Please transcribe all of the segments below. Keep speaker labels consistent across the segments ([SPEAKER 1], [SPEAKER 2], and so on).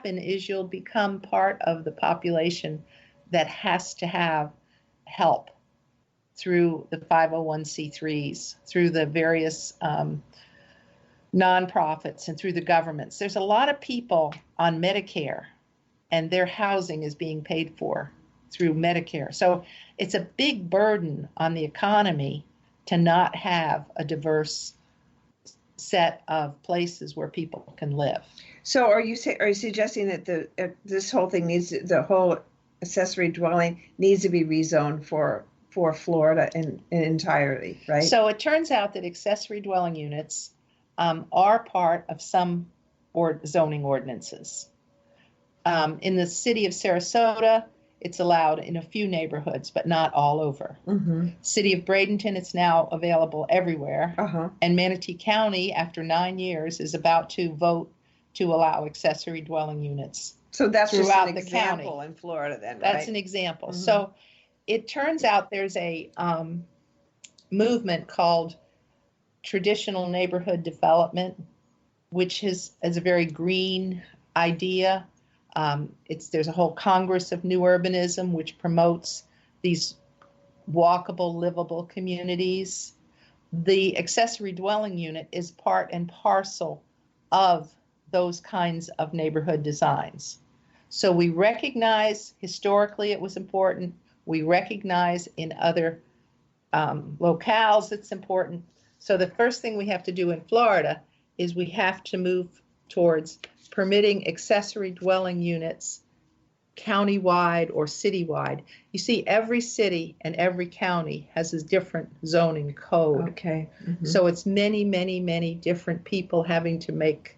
[SPEAKER 1] happen is you'll become part of the population that has to have help through the 501c3s, through the various nonprofits, and through the governments. There's a lot of people on Medicare, and their housing is being paid for through Medicare. So it's a big burden on the economy to not have a diverse set of places where people can live.
[SPEAKER 2] So are you suggesting that this whole thing the whole accessory dwelling needs to be rezoned for Florida in entirety, right?
[SPEAKER 1] So it turns out that accessory dwelling units are part of some zoning ordinances. In the city of Sarasota, it's allowed in a few neighborhoods, but not all over.
[SPEAKER 2] Mm-hmm.
[SPEAKER 1] City of Bradenton, it's now available everywhere.
[SPEAKER 2] Uh-huh.
[SPEAKER 1] And Manatee County, after 9 years, is about to vote to allow accessory dwelling units.
[SPEAKER 2] So that's just
[SPEAKER 1] throughout
[SPEAKER 2] an
[SPEAKER 1] the
[SPEAKER 2] example
[SPEAKER 1] county.
[SPEAKER 2] in Florida then, right?
[SPEAKER 1] That's an example.
[SPEAKER 2] Mm-hmm.
[SPEAKER 1] So it turns out there's a movement called traditional neighborhood development, which is a very green idea. There's a whole Congress of New Urbanism, which promotes these walkable, livable communities. The accessory dwelling unit is part and parcel of those kinds of neighborhood designs. So we recognize historically it was important. We recognize in other locales it's important. So the first thing we have to do in Florida is we have to move towards permitting accessory dwelling units countywide or citywide. You see, every city and every county has a different zoning code.
[SPEAKER 2] Okay. Mm-hmm.
[SPEAKER 1] So it's many, many, many different people having to make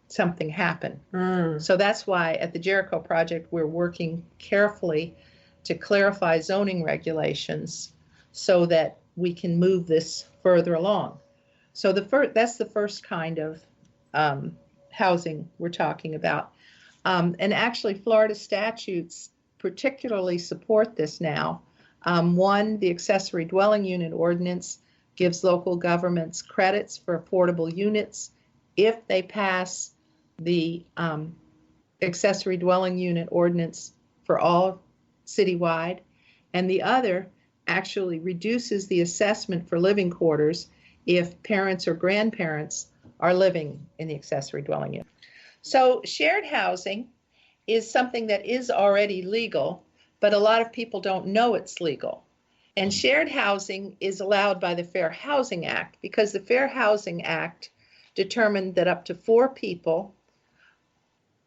[SPEAKER 1] something happen.
[SPEAKER 2] Mm.
[SPEAKER 1] So that's why at the Jericho project, we're working carefully to clarify zoning regulations so that we can move this further along. So that's the first kind of housing we're talking about. And actually, Florida statutes particularly support this now. One, the accessory dwelling unit ordinance gives local governments credits for affordable units if they pass the accessory dwelling unit ordinance for all citywide. And the other actually reduces the assessment for living quarters if parents or grandparents are living in the accessory dwelling unit. So shared housing is something that is already legal, but a lot of people don't know it's legal. And shared housing is allowed by the Fair Housing Act because the Fair Housing Act determined that up to 4 people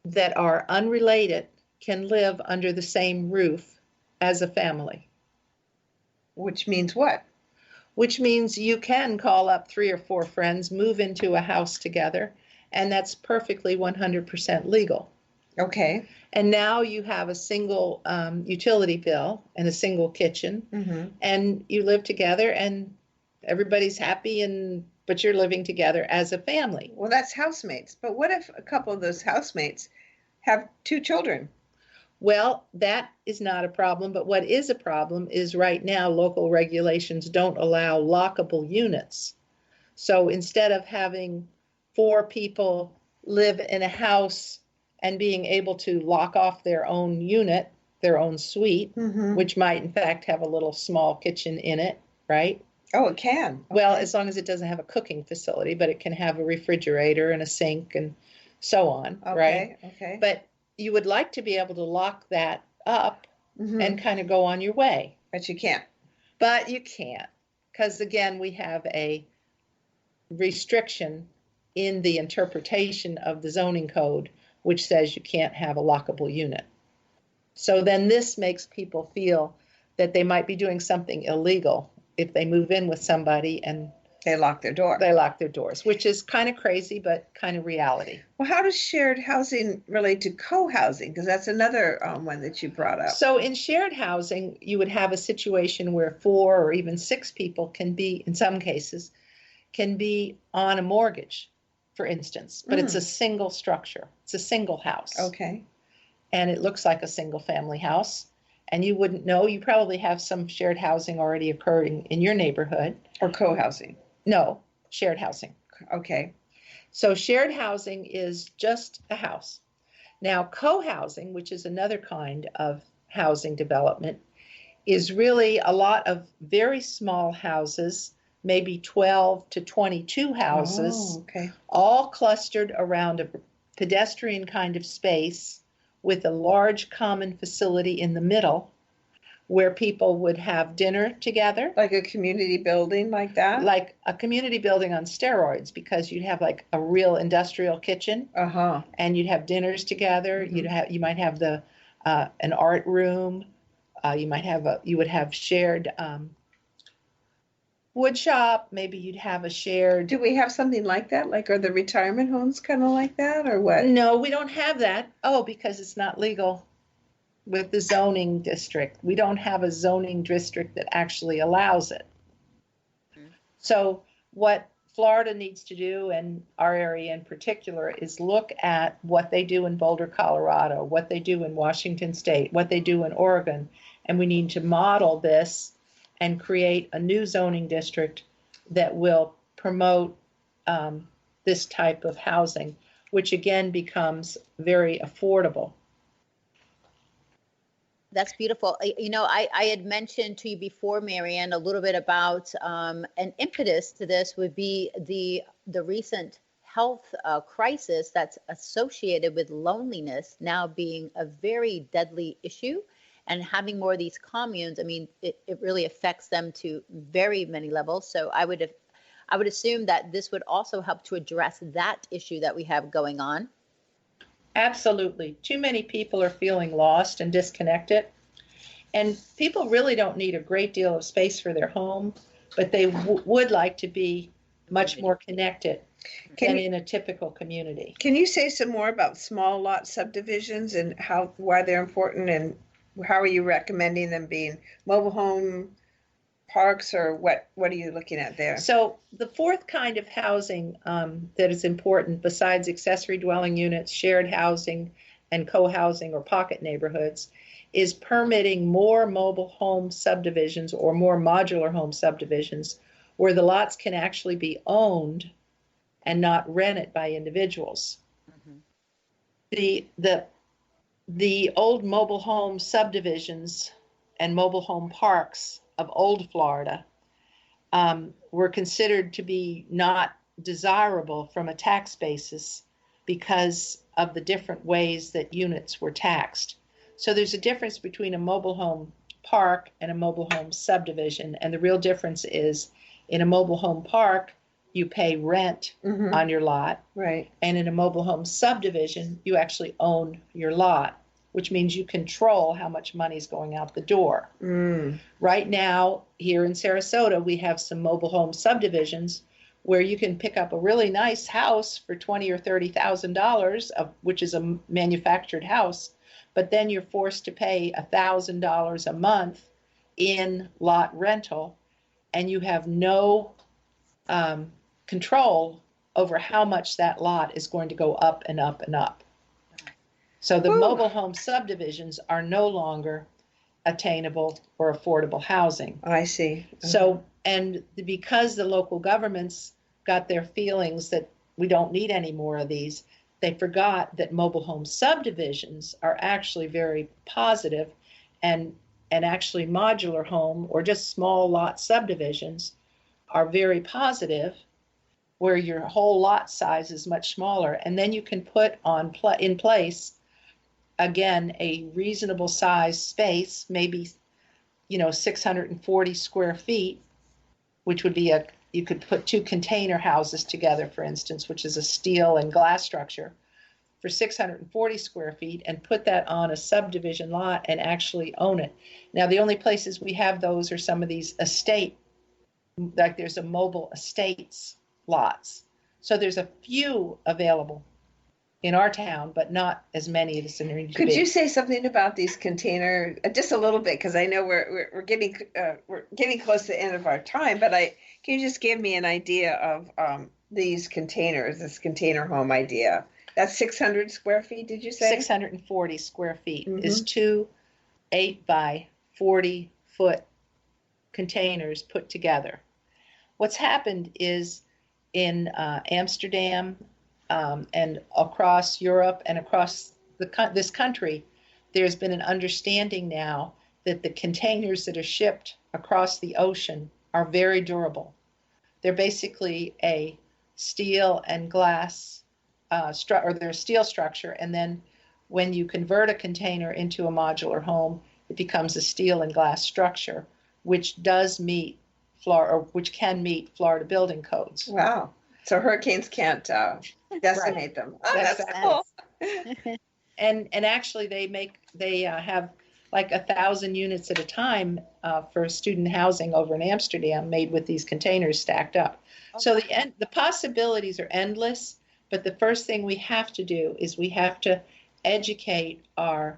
[SPEAKER 1] that are unrelated can live under the same roof as a family.
[SPEAKER 2] Which means what?
[SPEAKER 1] Which means you can call up 3 or 4 friends, move into a house together, and that's perfectly 100% legal.
[SPEAKER 2] Okay.
[SPEAKER 1] And now you have a single utility bill and a single kitchen,
[SPEAKER 2] mm-hmm.
[SPEAKER 1] and you live together, and everybody's happy, but you're living together as a family.
[SPEAKER 2] Well, that's housemates. But what if a couple of those housemates have 2 children?
[SPEAKER 1] Well, that is not a problem, but what is a problem is right now local regulations don't allow lockable units. So instead of having 4 people live in a house and being able to lock off their own unit, their own suite,
[SPEAKER 2] mm-hmm.
[SPEAKER 1] which might in fact have a little small kitchen in it, right?
[SPEAKER 2] Oh, it can. Okay.
[SPEAKER 1] Well, as long as it doesn't have a cooking facility, but it can have a refrigerator and a sink and so on,
[SPEAKER 2] okay.
[SPEAKER 1] right?
[SPEAKER 2] Okay.
[SPEAKER 1] But you would like to be able to lock that up
[SPEAKER 2] mm-hmm.
[SPEAKER 1] and kind of go on your way.
[SPEAKER 2] But you can't.
[SPEAKER 1] But you can't, because again, we have a restriction in the interpretation of the zoning code, which says you can't have a lockable unit. So then this makes people feel that they might be doing something illegal if they move in with somebody and
[SPEAKER 2] they lock their door.
[SPEAKER 1] They lock their doors, which is kind of crazy, but kind of reality.
[SPEAKER 2] Well, how does shared housing relate to co-housing? Because that's another one that you brought up.
[SPEAKER 1] So in shared housing, you would have a situation where 4 or even 6 people can be, in some cases, can be on a mortgage, for instance, but it's a single structure. It's a single house.
[SPEAKER 2] Okay.
[SPEAKER 1] And it looks like a single family house. And you wouldn't know. You probably have some shared housing already occurring in your neighborhood.
[SPEAKER 2] Or co-housing.
[SPEAKER 1] No, shared housing.
[SPEAKER 2] Okay.
[SPEAKER 1] So shared housing is just a house. Now, co-housing, which is another kind of housing development, is really a lot of very small houses, maybe 12 to 22 houses,
[SPEAKER 2] okay.
[SPEAKER 1] all clustered around a pedestrian kind of space with a large common facility in the middle where people would have dinner together.
[SPEAKER 2] Like a community building like that?
[SPEAKER 1] Like a community building on steroids, because you'd have like a real industrial kitchen, and you'd have dinners together. You might have the an art room. You would have shared wood shop. Maybe you'd have a shared.
[SPEAKER 2] Do we have something like that? Like, are the retirement homes kind of like that, or what?
[SPEAKER 1] No, we don't have that. Oh, because it's not legal with the zoning district. We don't have a zoning district that actually allows it. So what Florida needs to do, and our area in particular, is look at what they do in Boulder, Colorado, what they do in Washington State, what they do in Oregon, and we need to model this and create a new zoning district that will promote this type of housing, which again becomes very affordable.
[SPEAKER 3] That's beautiful. You know, I had mentioned to you before, Mary Anne, a little bit about an impetus to this would be the recent health crisis that's associated with loneliness now being a very deadly issue, and having more of these communes. I mean, it really affects them to very many levels. So I would assume that this would also help to address that issue that we have going on.
[SPEAKER 1] Absolutely. Too many people are feeling lost and disconnected. And people really don't need a great deal of space for their home, but they would like to be much more connected than in a typical community.
[SPEAKER 2] Can you say some more about small lot subdivisions and why they're important, and how are you recommending them being mobile home parks, or what are you looking at there?
[SPEAKER 1] So the fourth kind of housing that is important, besides accessory dwelling units, shared housing, and co-housing or pocket neighborhoods, is permitting more mobile home subdivisions or more modular home subdivisions where the lots can actually be owned and not rented by individuals. Mm-hmm. The old mobile home subdivisions and mobile home parks of old Florida were considered to be not desirable from a tax basis because of the different ways that units were taxed. So there's a difference between a mobile home park and a mobile home subdivision, and the real difference is in a mobile home park, you pay rent on your lot,
[SPEAKER 2] right?
[SPEAKER 1] And in a mobile home subdivision, you actually own your lot, which means you control how much money is going out the door. Right now, here in Sarasota, we have some mobile home subdivisions where you can pick up a really nice house for $20,000 or $30,000, which is a manufactured house, but then you're forced to pay $1,000 a month in lot rental, and you have no control over how much that lot is going to go up and up and up. So the mobile home subdivisions are no longer attainable or affordable housing.
[SPEAKER 2] I see.
[SPEAKER 1] So, and because the local governments got their feelings that we don't need any more of these, they forgot that mobile home subdivisions are actually very positive, and actually modular home or just small lot subdivisions are very positive, where your whole lot size is much smaller, and then you can put in place again a reasonable size space, maybe 640 square feet, which would be you could put two container houses together, for instance, which is a steel and glass structure, for 640 square feet, and put that on a subdivision lot and actually own it. Now, the only places we have those are some of these like there's a mobile estates lots. So there's a few available in our town, but not as many as there need to be.
[SPEAKER 2] Could you say something about these container, just a little bit, because I know we're getting close to the end of our time, but can you just give me an idea of these containers, this container home idea? That's 600 square feet, did you say?
[SPEAKER 1] 640 square feet is 2 8 by 40 foot containers put together. What's happened is in Amsterdam, and across Europe and across this country, there's been an understanding now that the containers that are shipped across the ocean are very durable. They're basically a steel and glass or they're a steel structure, and then when you convert a container into a modular home, it becomes a steel and glass structure, which does meet which can meet Florida building codes.
[SPEAKER 2] Wow. So hurricanes can't decimate them. Oh, that's cool.
[SPEAKER 1] And actually they have like 1,000 units at a time for student housing over in Amsterdam made with these containers stacked up. Okay. So the possibilities are endless, but the first thing we have to do is we have to educate our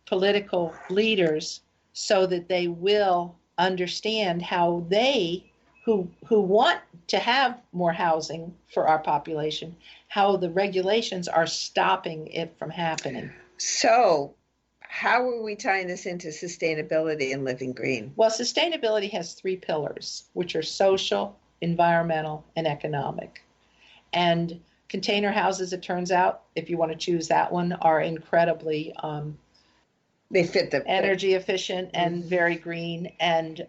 [SPEAKER 1] political leaders so that they will understand how they who want to have more housing for our population, how the regulations are stopping it from happening.
[SPEAKER 2] So how are we tying this into sustainability and living green?
[SPEAKER 1] Well, sustainability has 3 pillars, which are social, environmental, and economic. And container houses, it turns out, if you want to choose that one, are incredibly
[SPEAKER 2] they fit the
[SPEAKER 1] energy efficient and very green. And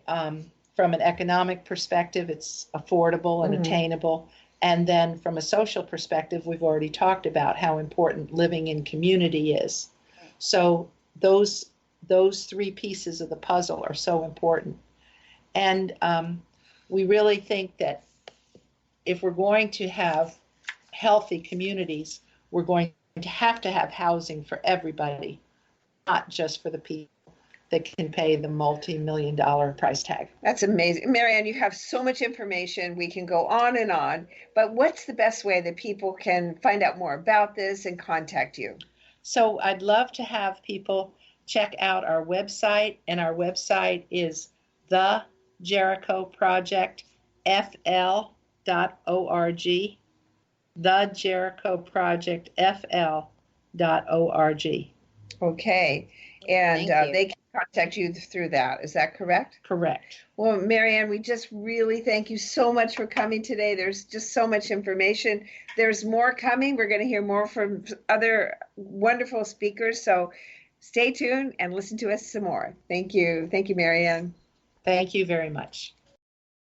[SPEAKER 1] from an economic perspective, it's affordable and attainable. And then from a social perspective, we've already talked about how important living in community is. So those 3 pieces of the puzzle are so important. And we really think that if we're going to have healthy communities, we're going to have housing for everybody, not just for the people that can pay the multi-million-dollar price tag.
[SPEAKER 2] That's amazing. Mary Anne, you have so much information. We can go on, but what's the best way that people can find out more about this and contact you?
[SPEAKER 1] So I'd love to have people check out our website, and our website is thejerichoprojectfl.org, thejerichoprojectfl.org.
[SPEAKER 2] Okay. And they can contact you through that. Is that correct?
[SPEAKER 1] Correct.
[SPEAKER 2] Well, Mary Anne, we just really thank you so much for coming today. There's just so much information. There's more coming. We're going to hear more from other wonderful speakers. So stay tuned and listen to us some more. Thank you. Thank you, Mary Anne.
[SPEAKER 1] Thank you very much.